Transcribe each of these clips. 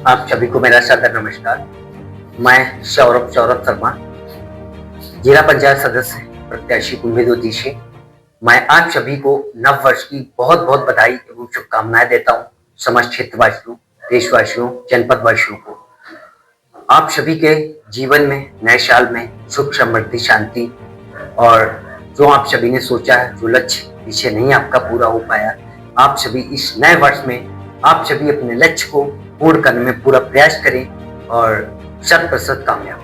आप सभी को मेरा सादर नमस्कार। मैं सौरभ सौरभ शर्मा, जिला पंचायत सदस्य प्रत्याशी कुंभी द्वितीय से। मैं आप सभी को नव वर्ष की बहुत बहुत बधाई एवं शुभकामनाएं देता हूँ। समाज क्षेत्र वासियों, देशवासियों, जनपद वासियों को आप सभी के जीवन में नए साल में सुख समृद्धि शांति और जो आप सभी ने सोचा है, जो लक्ष्य पीछे नहीं आपका पूरा हो पाया, आप सभी इस नए वर्ष में आप सभी अपने लक्ष्य को पूर्ण करने में पूरा प्रयास करें और 100% कामयाब।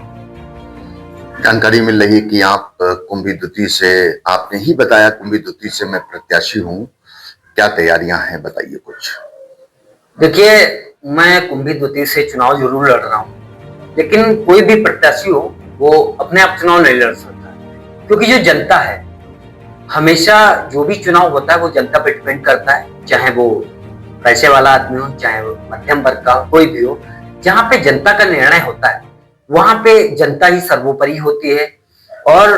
जानकारी मिल रही है कि आप कुंभी द्वितीय से, आपने ही बताया कुंभी द्वितीय से मैं प्रत्याशी हूँ, क्या तैयारियां हैं बताइए कुछ। देखिए, मैं कुंभी द्वितीय से चुनाव जरूर लड़ रहा हूँ, लेकिन कोई भी प्रत्याशी हो वो अपने आप चुनाव नहीं लड़ सकता, क्योंकि जो जनता है, हमेशा जो भी चुनाव होता है वो जनता पे डिपेंड करता है। चाहे वो पैसे वाला आदमी हो, चाहे वो मध्यम वर्ग का कोई भी हो, जहाँ पे जनता का निर्णय होता है वहां पे जनता ही सर्वोपरि होती है। और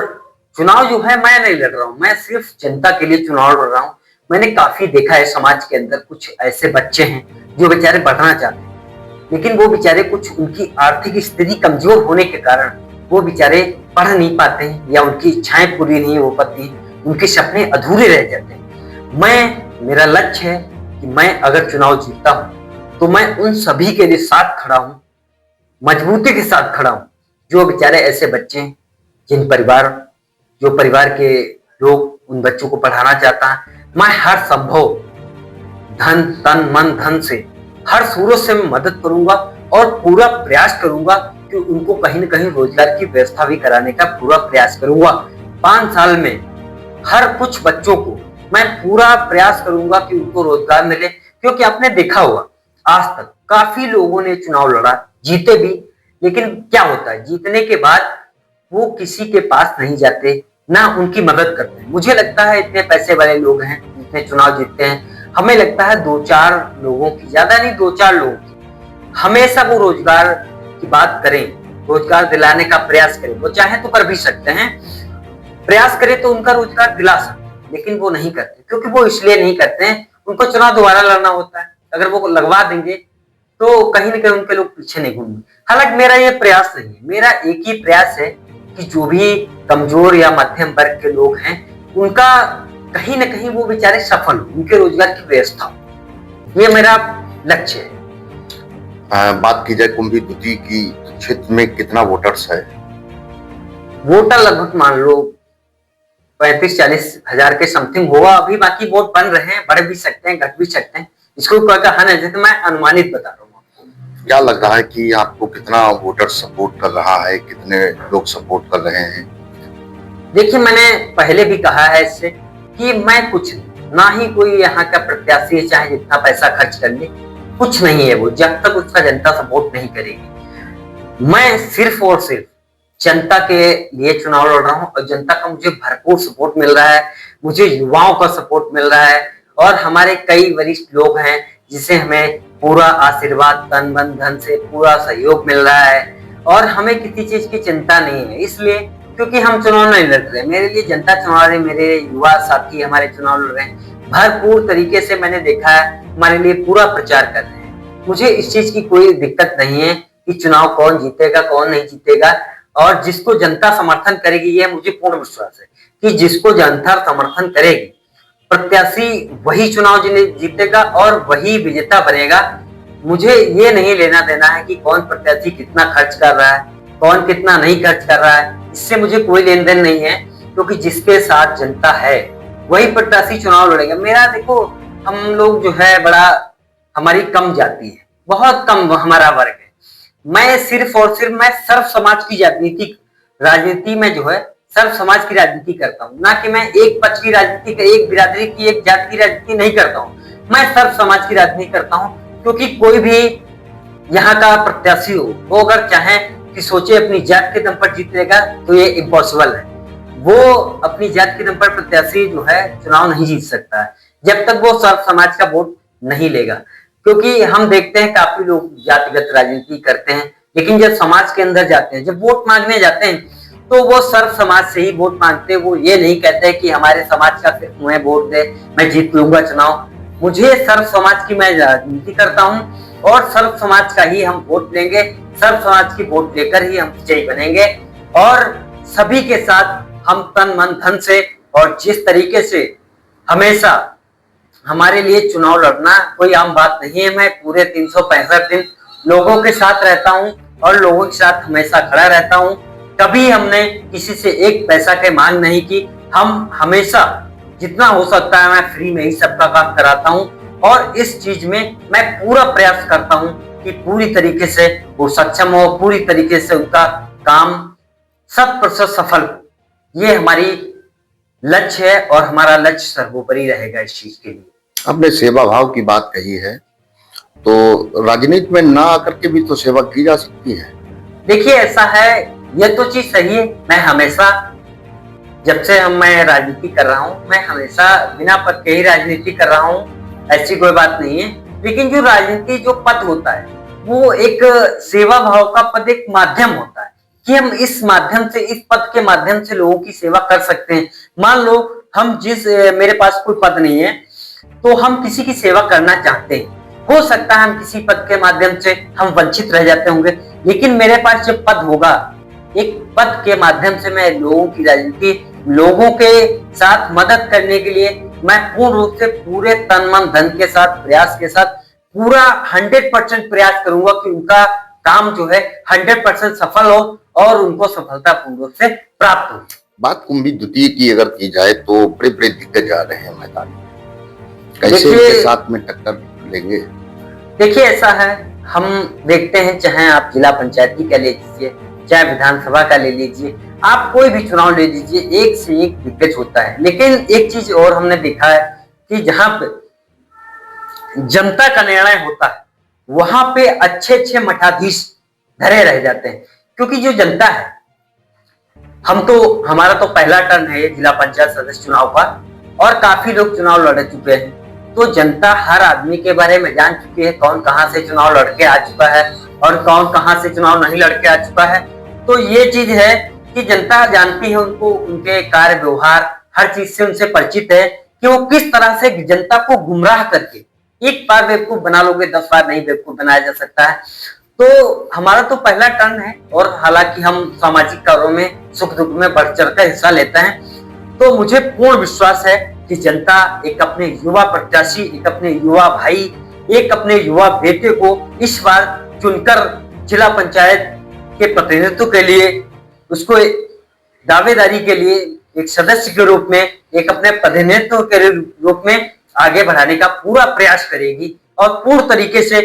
चुनाव जो है मैं नहीं लड़ रहा हूँ, मैं सिर्फ जनता के लिए चुनाव लड़ रहा हूँ। मैंने काफी देखा है समाज के अंदर कुछ ऐसे बच्चे हैं जो बेचारे बढ़ना चाहते हैं, लेकिन वो बेचारे कुछ उनकी आर्थिक स्थिति कमजोर होने के कारण वो बेचारे पढ़ नहीं पाते हैं या उनकी इच्छाएं पूरी नहीं हो पाती, उनके सपने अधूरे रह जाते हैं। मेरा लक्ष्य है कि मैं अगर चुनाव जीतता हूं तो मैं उन सभी के लिए साथ खड़ा हूं, मजबूती के साथ खड़ा हूं, जो बेचारे ऐसे बच्चे हैं जो परिवार के लोग उन बच्चों को पढ़ाना चाहता है। मैं हर संभव धन तन मन धन से हर सूरत से मैं मदद करूंगा और पूरा प्रयास करूंगा कि उनको कहीं न कहीं रोजगार की व्यवस्था भी कराने का पूरा प्रयास करूंगा। 5 साल में हर कुछ बच्चों को मैं पूरा प्रयास करूंगा कि उनको रोजगार मिले, क्योंकि आपने देखा होगा आज तक काफी लोगों ने चुनाव लड़ा, जीते भी, लेकिन क्या होता है जीतने के बाद वो किसी के पास नहीं जाते, ना उनकी मदद करते हैं। मुझे लगता है इतने पैसे वाले लोग हैं, इतने चुनाव जीतते हैं, हमें लगता है 2-4 लोगों की, ज्यादा नहीं 2-4 लोगों की हमेशा वो रोजगार की बात करें, रोजगार दिलाने का प्रयास करें। वो चाहे तो कर भी सकते हैं, प्रयास करें तो उनका रोजगार दिला सकते, लेकिन वो नहीं करते। क्योंकि वो इसलिए नहीं करते हैं, उनको चुनाव दोबारा लड़ना होता है। अगर वो लगवा देंगे तो कहीं ना कहीं उनके लोग पीछे नहीं घूमेंगे। हालांकि मेरा ये प्रयास नहीं है, मेरा एक ही प्रयास है कि जो भी कमजोर या मध्यम वर्ग के लोग हैं उनका कहीं ना कहीं वो बेचारे सफल हो, उनके रोजगार की व्यवस्था हो, ये मेरा लक्ष्य है। बात की जाए कुंभी द्वितीय की, क्षेत्र में कितना वोटर्स है? वोटर लगभग मान लो 35-40 हजार के समथिंग होगा अभी। बाकी वोट बन रहे हैं, बढ़ भी सकते हैं, घट भी सकते हैं, इसको कोई कहा नहीं, जैसे मैं अनुमानित बता रहा हूँ। क्या लग रहा है कि आपको कितना वोटर सपोर्ट कर रहा है, कितने लोग सपोर्ट कर रहे हैं? देखिए, मैंने पहले भी कहा है इससे कि मैं कुछ ना ही कोई यहाँ का प्रत्याशी है, चाहे जितना पैसा खर्च कर ले, कुछ नहीं है वो, जब तक उसका जनता सपोर्ट नहीं करेगी। मैं सिर्फ और सिर्फ जनता के लिए चुनाव लड़ रहा हूँ और जनता का मुझे भरपूर सपोर्ट मिल रहा है, मुझे युवाओं का सपोर्ट मिल रहा है और हमारे कई वरिष्ठ लोग हैं जिसे हमें पूरा आशीर्वाद तन मन धन से पूरा सहयोग मिल रहा है और हमें किसी चीज की चिंता नहीं है। इसलिए क्योंकि हम चुनाव नहीं लड़ रहे, मेरे लिए जनता चुनाव रही, मेरे युवा साथी हमारे चुनाव लड़ रहे हैं, भरपूर तरीके से मैंने देखा है, हमारे लिए पूरा प्रचार कर रहे हैं। मुझे इस चीज की कोई दिक्कत नहीं है कि चुनाव कौन जीतेगा कौन नहीं जीतेगा, और जिसको जनता समर्थन करेगी, ये मुझे पूर्ण विश्वास है कि जिसको जनता समर्थन करेगी प्रत्याशी वही चुनाव जीतेगा और वही विजेता बनेगा। मुझे ये नहीं लेना देना है कि कौन प्रत्याशी कितना खर्च कर रहा है, कौन कितना नहीं खर्च कर रहा है, इससे मुझे कोई लेन देन नहीं है, क्योंकि जिसके साथ जनता है वही प्रत्याशी चुनाव लड़ेगा। मेरा देखो, हम लोग जो है बड़ा, हमारी कम जाति है, बहुत कम हमारा वर्ग है। मैं सिर्फ और सिर्फ मैं सर्व समाज की राजनीति में जो है सर्व समाज की राजनीति करता हूँ, ना कि मैं एक पक्ष की राजनीति, एक बिरादरी की, एक जाति की राजनीति नहीं करता हूँ। मैं सर्व समाज की राजनीति करता हूँ, क्योंकि कोई भी यहाँ का प्रत्याशी हो, वो अगर चाहे कि सोचे अपनी जात के दम पर जीतेगा तो ये इम्पॉसिबल है। वो अपनी जात के दम पर प्रत्याशी जो है चुनाव नहीं जीत सकता है जब तक वो सर्व समाज का वोट नहीं लेगा। क्योंकि हम देखते हैं काफी लोग जातिगत राजनीति करते हैं, लेकिन जब समाज के अंदर जाते हैं, जब वोट मांगने जाते हैं, तो वो सर्व समाज से ही वोट मांगते हैं। वो ये नहीं कहते कि हमारे समाज का सिर्फ तुम्हें वोट दे, मैं जीत लूंगा चुनाव। मुझे सर्व समाज की मैं राजनीति करता हूँ और सर्व समाज का ही हम वोट लेंगे। सर्व समाज की वोट लेकर ही हम विजयी बनेंगे और सभी के साथ हम तन मन धन से और जिस तरीके से हमेशा हमारे लिए चुनाव लड़ना कोई आम बात नहीं है। मैं पूरे 365 दिन लोगों के साथ रहता हूं और लोगों के साथ हमेशा खड़ा रहता हूं। कभी हमने किसी से एक पैसा की मांग नहीं की। हम हमेशा जितना हो सकता है मैं फ्री में ही सबका काम कराता हूं और इस चीज में मैं पूरा प्रयास करता हूं कि पूरी तरीके से वो सक्षम हो, पूरी तरीके से उनका काम 100% सफल हो। ये हमारी लक्ष्य है और हमारा लक्ष्य सर्वोपरि रहेगा इस चीज के लिए। आपने सेवा भाव की बात कही है, तो राजनीति में ना आकर के भी तो सेवा की जा सकती है। देखिए ऐसा है, ये तो चीज सही है। मैं हमेशा जब से मैं राजनीति कर रहा हूँ, मैं हमेशा बिना पद के ही राजनीति कर रहा हूँ, ऐसी कोई बात नहीं है। लेकिन जो राजनीति जो पद होता है वो एक सेवा भाव का पद, एक माध्यम होता है कि हम इस माध्यम से, इस पद के माध्यम से लोगों की सेवा कर सकते हैं। मान लो हम मेरे पास कोई पद नहीं है तो हम किसी की सेवा करना चाहते हैं, हो सकता है हम किसी पद के माध्यम से हम वंचित रह जाते होंगे, लेकिन मेरे पास जब पद होगा, एक पद के माध्यम से मैं लोगों की राजनीति, लोगों के साथ मदद करने के लिए मैं पूर्ण रूप से पूरे तन मन धन के साथ, प्रयास के साथ पूरा 100% प्रयास करूंगा कि उनका काम जो है 100% सफल हो और उनको सफलता पूर्ण रूप से प्राप्त हो। बात कुंभी द्वितीय की अगर की जाए तो बड़े बड़े दिग्गज आ रहे हैं मैदान में, कैसे देखिए इनके साथ में टक्कर लेंगे? देखिए ऐसा है, हम देखते हैं, चाहे आप जिला पंचायती का ले लीजिए, चाहे विधानसभा का ले लीजिए, आप कोई भी चुनाव ले लीजिए, एक से एक दिग्गज होता है। लेकिन एक चीज और हमने देखा है कि जहां पे जनता का निर्णय होता है वहां पे अच्छे अच्छे मठाधीश धरे रह जाते हैं, क्योंकि जो जनता है, हमारा तो पहला टर्न है जिला पंचायत सदस्य चुनाव का और काफी लोग चुनाव लड़ चुके हैं, तो जनता हर आदमी के बारे में जान चुकी है, कौन कहां से चुनाव लड़के आ चुका है और कौन कहां से चुनाव नहीं लड़के आ चुका है। तो ये चीज है कि जनता जानती है उनको, उनके कार्य व्यवहार हर चीज से उनसे परिचित है कि वो किस तरह से जनता को गुमराह करके, एक बार बेवकूफ बना लोगे 10 बार नहीं बेवकूफ बनाया जा सकता है। तो हमारा तो पहला टर्न है और हालांकि हम सामाजिक कार्यों में सुख दुख में बढ़ चढ़ कर हिस्सा लेते हैं, तो मुझे पूर्ण विश्वास है कि जनता एक अपने युवा प्रत्याशी, एक अपने युवा भाई, एक अपने युवा बेटे को इस बार चुनकर जिला पंचायत के प्रतिनिधित्व के लिए, उसको दावेदारी के लिए एक सदस्य के रूप में, एक अपने प्रतिनिधित्व के रूप में आगे बढ़ाने का पूरा प्रयास करेगी और पूर्ण तरीके से,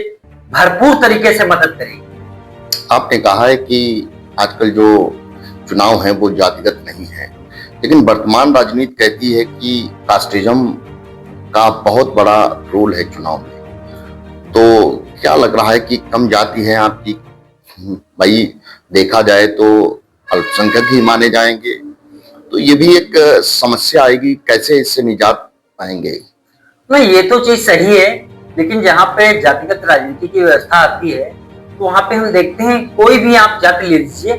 भरपूर तरीके से मदद करेगी। आपने कहा है कि आजकल जो चुनाव है वो जातिगत नहीं है, लेकिन वर्तमान राजनीति कहती है कि कास्टिज्म का बहुत बड़ा रोल है चुनाव में। तो क्या लग रहा है कि कम जाति है आपकी, भाई देखा जाए तो अल्पसंख्यक ही माने जाएंगे, तो ये भी एक समस्या आएगी, कैसे इससे निजात पाएंगे? नहीं, ये तो चीज सही है, लेकिन जहाँ पे जातिगत राजनीति की व्यवस्था आती है तो वहां पे हम देखते हैं, कोई भी आप जाति ले लीजिए,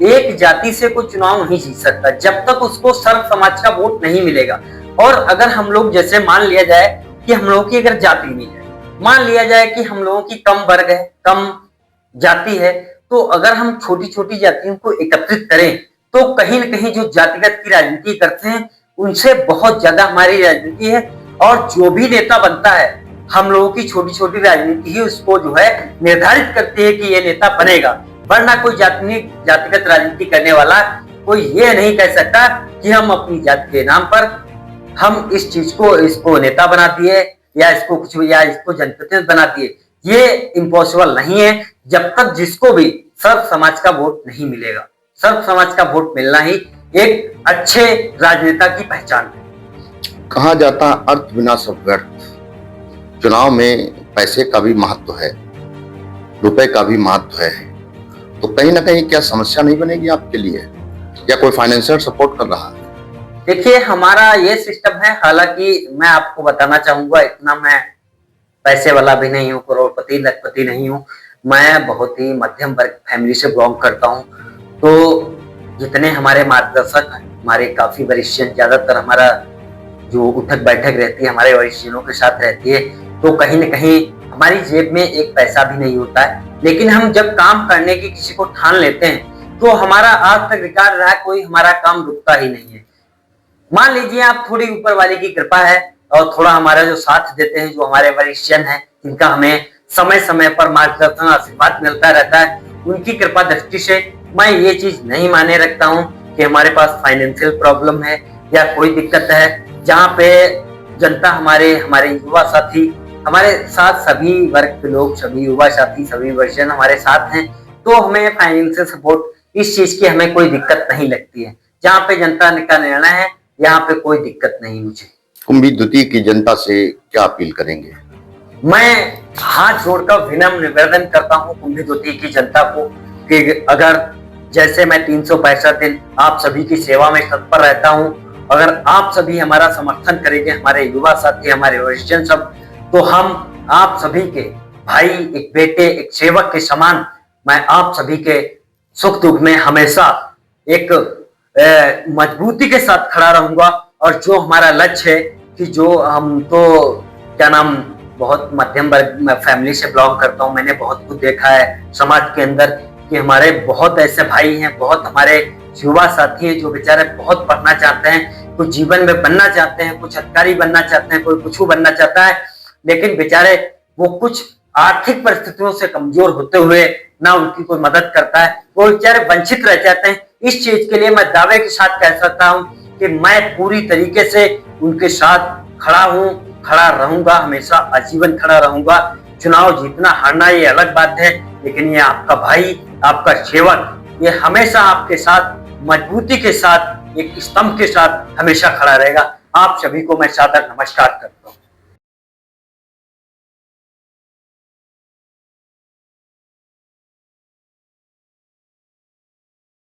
एक जाति से कोई चुनाव नहीं जीत सकता जब तक उसको सर्व समाज का वोट नहीं मिलेगा। और अगर हम लोग, जैसे मान लिया जाए कि हम लोगों की अगर जाति नहीं है, मान लिया जाए कि हम लोगों की कम वर्ग है, कम जाति है, तो अगर हम छोटी छोटी जातियों को एकत्रित करें तो कहीं न कहीं जो जातिगत की राजनीति करते हैं उनसे बहुत ज्यादा हमारी राजनीति है। और जो भी नेता बनता है, हम लोगों की छोटी छोटी राजनीति ही उसको जो है निर्धारित करती है कि ये नेता बनेगा, वरना कोई जातिगत राजनीति करने वाला कोई ये नहीं कह सकता कि हम अपनी जाति के नाम पर हम इस चीज को, इसको नेता बना दिए या इसको कुछ, या इसको जनप्रतिनिधि बना दिए। ये इम्पॉसिबल नहीं है जब तक जिसको भी सर्व समाज का वोट नहीं मिलेगा। सर्व समाज का वोट मिलना ही एक अच्छे राजनेता की पहचान है। कहा जाता अर्थ बिना सब व्यर्थ। चुनाव में पैसे का भी महत्व है, रुपए का भी महत्व है, तो कहीं ना कहीं क्या समस्या नहीं बनेगी आपके लिए, या कोई फाइनेंशियल सपोर्ट कर रहा है? देखिए हमारा ये सिस्टम है, हालांकि मैं आपको बताना चाहूंगा, इतना मैं पैसे वाला भी नहीं हूँ, करोड़पति लखपति नहीं हूँ, मैं बहुत ही मध्यम वर्ग फैमिली से बिलोंग करता हूँ। तो जितने हमारे मार्गदर्शक, हमारे काफी वरिष्ठ, ज्यादातर हमारा जो उठक बैठक रहती है हमारे वरिष्ठ जनों के साथ रहती है, तो कहीं न कहीं हमारी जेब में एक पैसा भी नहीं होता है, लेकिन हम जब काम करने की किसी को ठान लेते हैं तो हमारा आज तक रिकॉर्ड रहा, कोई हमारा काम रुकता ही नहीं है। मान लीजिए आप थोड़ी ऊपर वाले की कृपा है और थोड़ा हमारा जो साथ देते हैं, जो हमारे वरिष्ठजन हैं, जिनका हमें समय समय पर मार्गदर्शन आशीर्वाद मिलता रहता है, उनकी कृपा दृष्टि से मैं ये चीज नहीं माने रखता हूँ कि हमारे पास फाइनेंशियल प्रॉब्लम है या कोई दिक्कत है। जहाँ पे जनता हमारे युवा साथी, हमारे साथ सभी वर्ग के लोग, सभी युवा साथी, सभी वर्जन हमारे साथ हैं, तो हमें फाइनेंशियल सपोर्ट इस चीज की हमें कोई दिक्कत नहीं लगती है। जहाँ पे जनता का निर्णय है, यहाँ पे कोई दिक्कत नहीं मुझे। कुंभी द्वितीय की जनता से क्या अपील करेंगे? मैं हाथ जोड़कर विनम्र निवेदन करता हूँ कुंभी द्वितीय की जनता को कि अगर जैसे मैं 365 दिन आप सभी की सेवा में तत्पर रहता हूँ, अगर आप सभी हमारा समर्थन करेंगे, हमारे युवा साथी, हमारे वरिष्ठजन सब, तो हम आप सभी के भाई, एक बेटे, एक सेवक के समान मैं आप सभी के सुख दुख में हमेशा एक मजबूती के साथ खड़ा रहूंगा। और जो हमारा लक्ष्य है कि जो हम तो क्या नाम बहुत मध्यम वर्ग फैमिली से बिलोंग करता हूँ, मैंने बहुत कुछ देखा है समाज के अंदर कि हमारे बहुत ऐसे भाई हैं, बहुत हमारे युवा साथी हैं जो बेचारे बहुत पढ़ना चाहते हैं, कुछ जीवन में बनना चाहते हैं, कुछ अधिकारी बनना चाहते हैं, कोई कुछ बनना चाहता है, लेकिन बेचारे वो कुछ आर्थिक परिस्थितियों से कमजोर होते हुए ना उनकी कोई मदद करता है, वो बेचारे वंचित रह जाते हैं। इस चीज के लिए मैं दावे के साथ कह सकता हूँ कि मैं पूरी तरीके से उनके साथ खड़ा हूँ, खड़ा रहूंगा, हमेशा आजीवन खड़ा रहूंगा। चुनाव जीतना हारना ये अलग बात है, लेकिन ये आपका भाई, आपका सेवक, ये हमेशा आपके साथ मजबूती के साथ, एक स्तंभ के साथ हमेशा खड़ा रहेगा। आप सभी को मैं सादर नमस्कार करता हूँ।